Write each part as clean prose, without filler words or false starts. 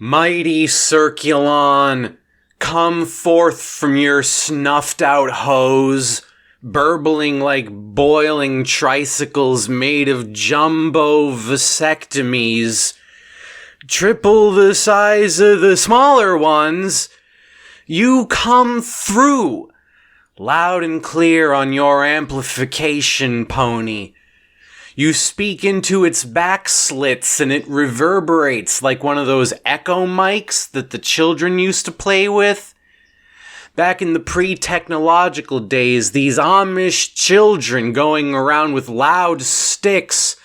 Mighty Circulon, come forth from your snuffed-out hose, burbling like boiling tricycles made of jumbo vasectomies, triple the size of the smaller ones. You come through, loud and clear on your amplification pony. You speak into its back slits and it reverberates like one of those echo mics that the children used to play with. Back in the pre-technological days, these Amish children going around with loud sticks,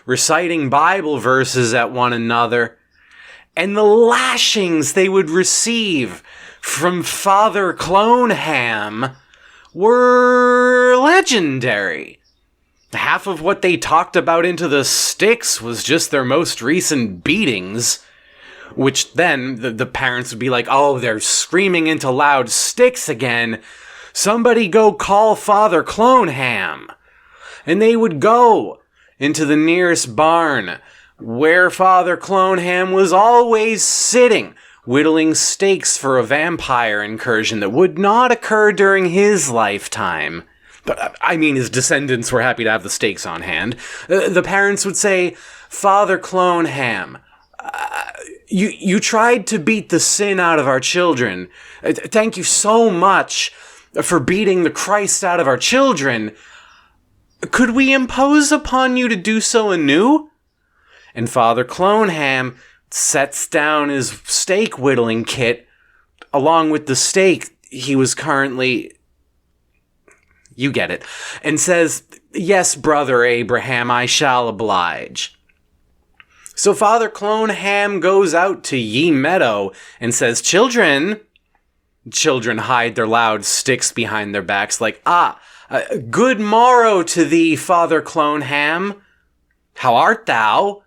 reciting Bible verses at one another, and the lashings they would receive from Father Cloneham were legendary. Half of what they talked about into the sticks was just their most recent beatings, which then the parents would be like, oh, they're screaming into loud sticks again. Somebody go call Father Cloneham. And they would go into the nearest barn, where Father Cloneham was always sitting, whittling steaks for a vampire incursion that would not occur during his lifetime. But, I mean, his descendants were happy to have the steaks on hand. The parents would say, Father Cloneham, you tried to beat the sin out of our children. Thank you so much for beating the Christ out of our children. Could we impose upon you to do so anew? And Father Cloneham sets down his steak whittling kit along with the steak he was currently... You get it. And says, yes, Brother Abraham, I shall oblige. So Father Cloneham goes out to Ye Meadow and says, Children hide their loud sticks behind their backs like, good morrow to thee, Father Cloneham. How art thou?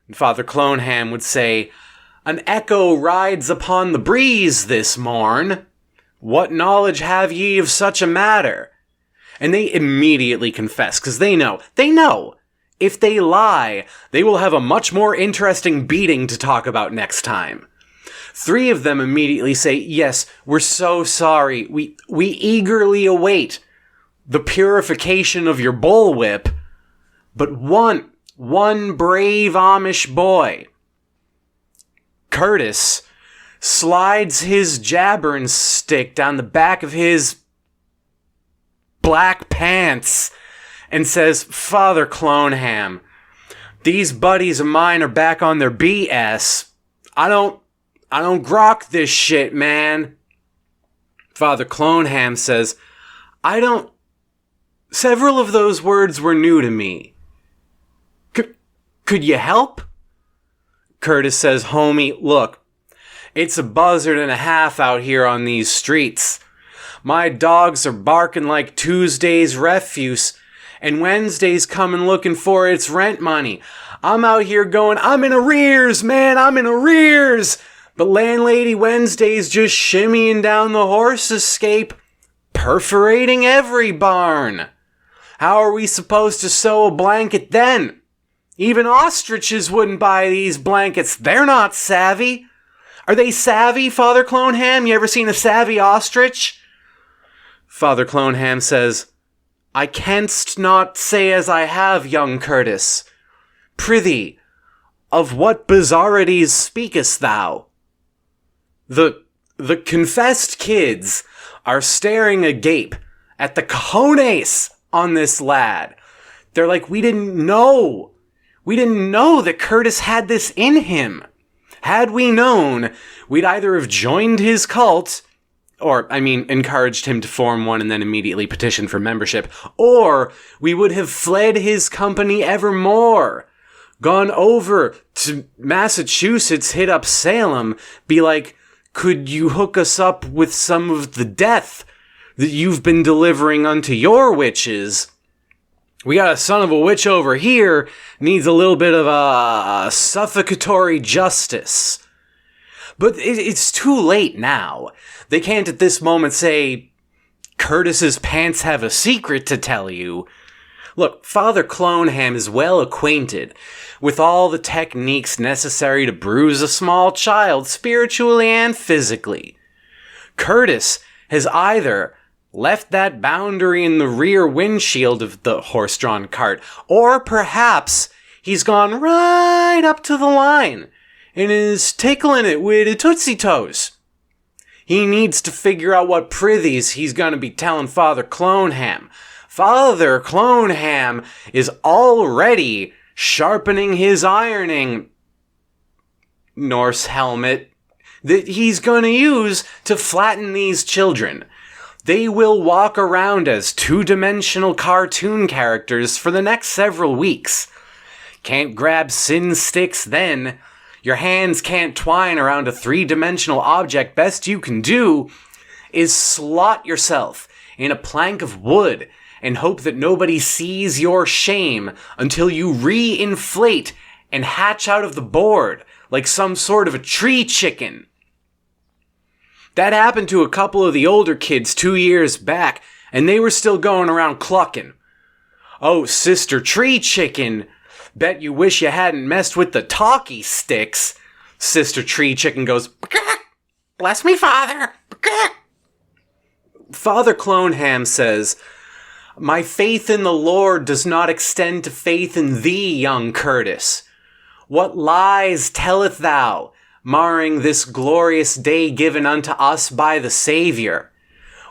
And Father Cloneham would say, an echo rides upon the breeze this morn. What knowledge have ye of such a matter? And they immediately confess, because they know, if they lie, they will have a much more interesting beating to talk about next time. 3 of them immediately say, yes, we're so sorry. We eagerly await the purification of your bullwhip. But one brave Amish boy, Curtis, slides his jabbering stick down the back of his black pants and says, Father Cloneham, these buddies of mine are back on their BS. I don't grok this shit, man. Father Cloneham says, several of those words were new to me. Could you help? Curtis says, homie, look, it's a buzzard and a half out here on these streets. My dogs are barking like Tuesday's refuse, and Wednesday's coming looking for its rent money. I'm out here going, I'm in arrears, man, I'm in arrears. But Landlady Wednesday's just shimmying down the horse escape, perforating every barn. How are we supposed to sew a blanket then? Even ostriches wouldn't buy these blankets. They're not savvy. Are they savvy, Father Cloneham? You ever seen a savvy ostrich? Father Cloneham says, I canst not say as I have, young Curtis. Prithee, of what bizarrities speakest thou? The confessed kids are staring agape at the cojones on this lad. They're like, we didn't know that Curtis had this in him. Had we known, we'd either have joined his cult, encouraged him to form one and then immediately petitioned for membership, or we would have fled his company evermore, gone over to Massachusetts, hit up Salem, be like, could you hook us up with some of the death that you've been delivering unto your witches? We got a son of a witch over here, needs a little bit of a suffocatory justice. But it's too late now. They can't at this moment say, Curtis's pants have a secret to tell you. Look, Father Cloneham is well acquainted with all the techniques necessary to bruise a small child spiritually and physically. Curtis has either left that boundary in the rear windshield of the horse-drawn cart, or perhaps he's gone right up to the line and is tickling it with a Tootsie Toes. He needs to figure out what prithies he's going to be telling Father Cloneham. Father Cloneham is already sharpening his ironing Norse helmet that he's going to use to flatten these children. They will walk around as two-dimensional cartoon characters for the next several weeks. Can't grab sin sticks then. Your hands can't twine around a three-dimensional object. Best you can do is slot yourself in a plank of wood and hope that nobody sees your shame until you re-inflate and hatch out of the board like some sort of a tree chicken. That happened to a couple of the older kids 2 years back, and they were still going around clucking. Oh, Sister Tree Chicken, bet you wish you hadn't messed with the talkie sticks. Sister Tree Chicken goes, bless me, Father. Father Cloneham says, my faith in the Lord does not extend to faith in thee, young Curtis. What lies telleth thou, marring this glorious day given unto us by the Savior?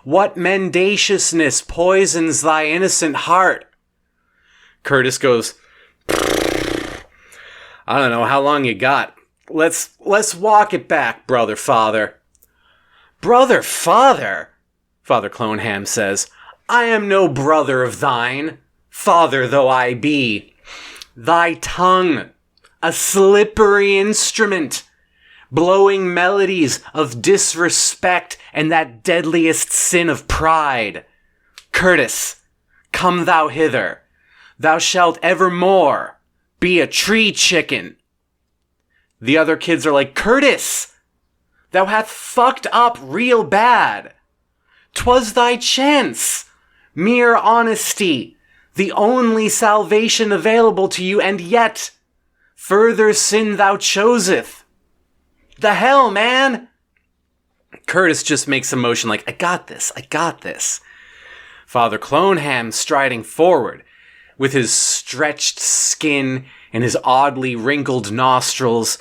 What mendaciousness poisons thy innocent heart? Curtis goes, I don't know how long you got. Let's walk it back, brother father. Brother father? Father Cloneham says, I am no brother of thine, father though I be. Thy tongue, a slippery instrument, blowing melodies of disrespect and that deadliest sin of pride. Curtis, come thou hither. Thou shalt evermore be a tree chicken. The other kids are like, Curtis, thou hath fucked up real bad. 'Twas thy chance. Mere honesty, the only salvation available to you, and yet further sin thou choseth. The hell, man? Curtis just makes a motion like, I got this. Father Cloneham striding forward with his stretched skin and his oddly wrinkled nostrils.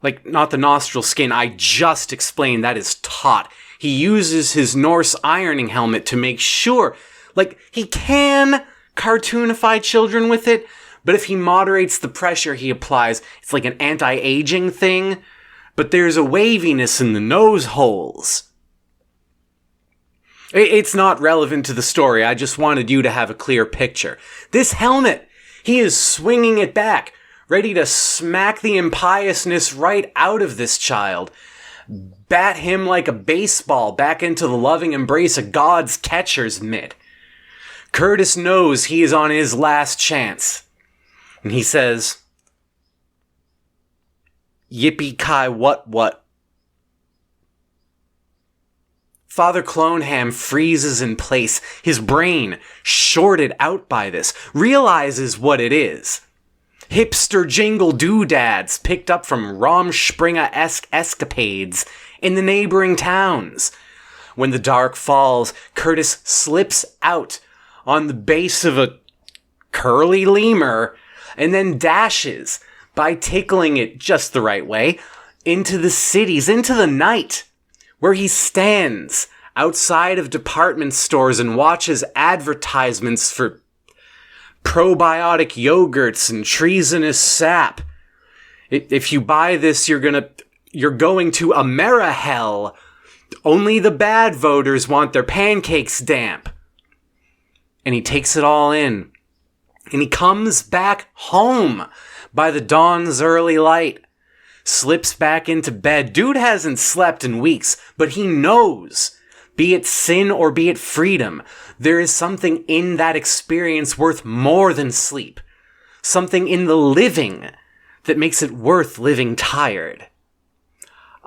Like, not the nostril skin I just explained, that is taut. He uses his Norse ironing helmet to make sure, like, he can cartoonify children with it, but if he moderates the pressure he applies, it's like an anti-aging thing, but there's a waviness in the nose holes. It's not relevant to the story, I just wanted you to have a clear picture. This helmet, he is swinging it back, ready to smack the impiousness right out of this child. Bat him like a baseball back into the loving embrace of God's catcher's mitt. Curtis knows he is on his last chance. And he says, Yippee-ki what? Father Cloneham freezes in place, his brain, shorted out by this, realizes what it is. Hipster jingle doodads picked up from Romspringa-esque escapades in the neighboring towns. When the dark falls, Curtis slips out on the base of a curly lemur and then dashes, by tickling it just the right way, into the cities, into the night, where he stands outside of department stores and watches advertisements for probiotic yogurts and treasonous sap. If you buy this, you're going to Amerihell. Only the bad voters want their pancakes damp. And he takes it all in. And he comes back home by the dawn's early light. Slips back into bed. Dude hasn't slept in weeks, but he knows, be it sin or be it freedom, there is something in that experience worth more than sleep. Something in the living that makes it worth living tired.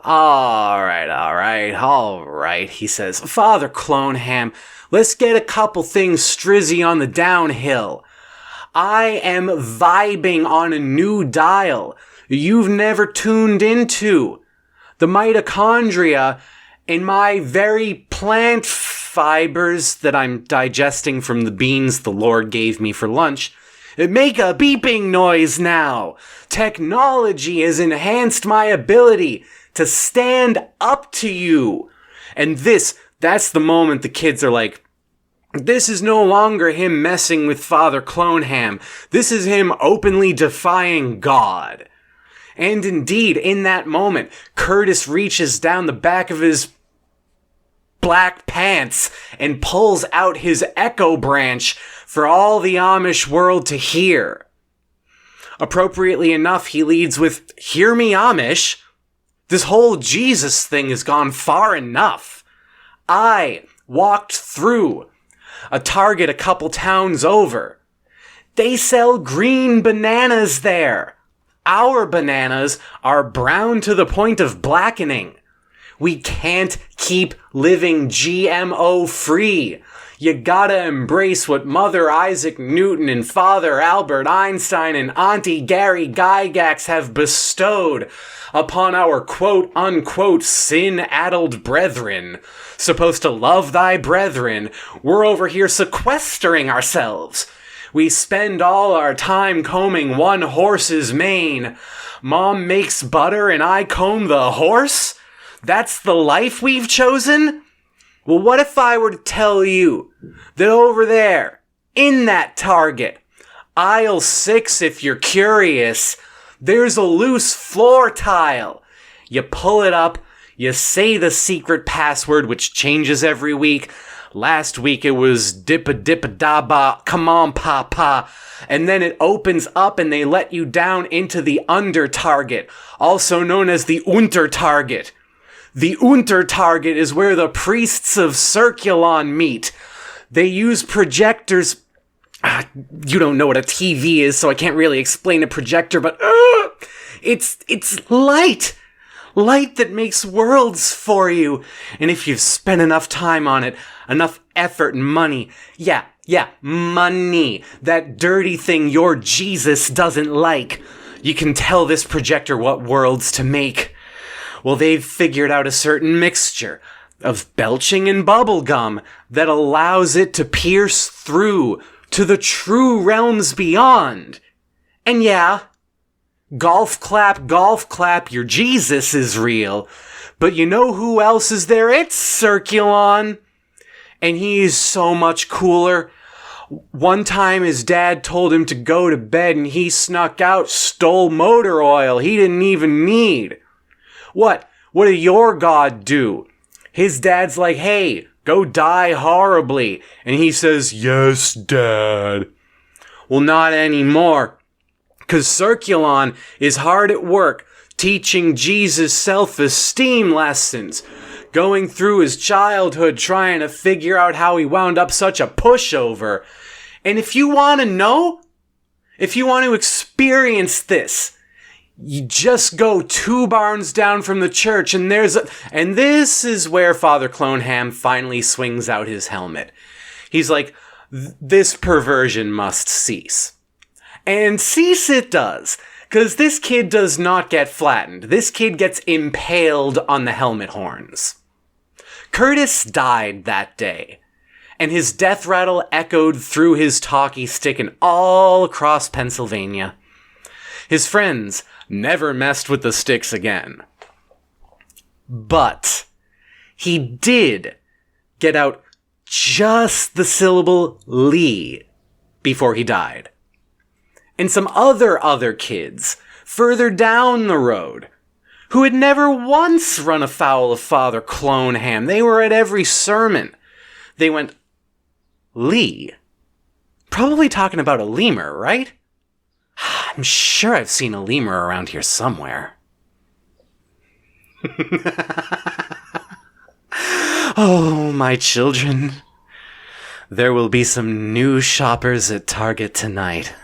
All right, he says. Father Cloneham, let's get a couple things strizzy on the downhill. I am vibing on a new dial you've never tuned into. The mitochondria in my very plant fibers that I'm digesting from the beans the Lord gave me for lunch make a beeping noise now. Technology has enhanced my ability to stand up to you. And that's the moment the kids are like, this is no longer him messing with Father Cloneham. This is him openly defying God. And indeed, in that moment, Curtis reaches down the back of his black pants and pulls out his echo branch for all the Amish world to hear. Appropriately enough, he leads with, "Hear me, Amish. This whole Jesus thing has gone far enough. I walked through a Target a couple towns over. They sell green bananas there. Our bananas are brown to the point of blackening. We can't keep living GMO free. You gotta embrace what Mother Isaac Newton and Father Albert Einstein and Auntie Gary Gygax have bestowed upon our quote-unquote sin-addled brethren. Supposed to love thy brethren. We're over here sequestering ourselves. We spend all our time combing one horse's mane. Mom makes butter and I comb the horse? That's the life we've chosen? Well, what if I were to tell you that over there, in that Target, aisle 6 if you're curious, there's a loose floor tile. You pull it up, you say the secret password, which changes every week. Last week it was dippa-dippa-dabba, come on papa. And then it opens up and they let you down into the under target, also known as the unter target. The unter target is where the priests of Circulon meet. They use projectors. You don't know what a TV is, so I can't really explain a projector, but it's light. Light that makes worlds for you. And if you've spent enough time on it, enough effort and money, money, that dirty thing your Jesus doesn't like, you can tell this projector what worlds to make. Well, they've figured out a certain mixture of belching and bubblegum that allows it to pierce through to the true realms beyond. And yeah, golf clap, your Jesus is real. But you know who else is there? It's Circulon. And he's so much cooler. One time his dad told him to go to bed and he snuck out, stole motor oil he didn't even need. What did your God do? His dad's like, hey, go die horribly. And he says, yes, Dad. Well, not anymore. Because Circulon is hard at work teaching Jesus self-esteem lessons, going through his childhood trying to figure out how he wound up such a pushover. And if you want to know, if you want to experience this, you just go 2 barns down from the church and and this is where Father Cloneham finally swings out his helmet. He's like, this perversion must cease. And cease it does, because this kid does not get flattened. This kid gets impaled on the helmet horns. Curtis died that day, and his death rattle echoed through his talkie stick and all across Pennsylvania. His friends never messed with the sticks again. But he did get out just the syllable Lee before he died. And some other kids further down the road who had never once run afoul of Father Cloneham. They were at every sermon. They went, Lee? Probably talking about a lemur, right? I'm sure I've seen a lemur around here somewhere. Oh, my children. There will be some new shoppers at Target tonight.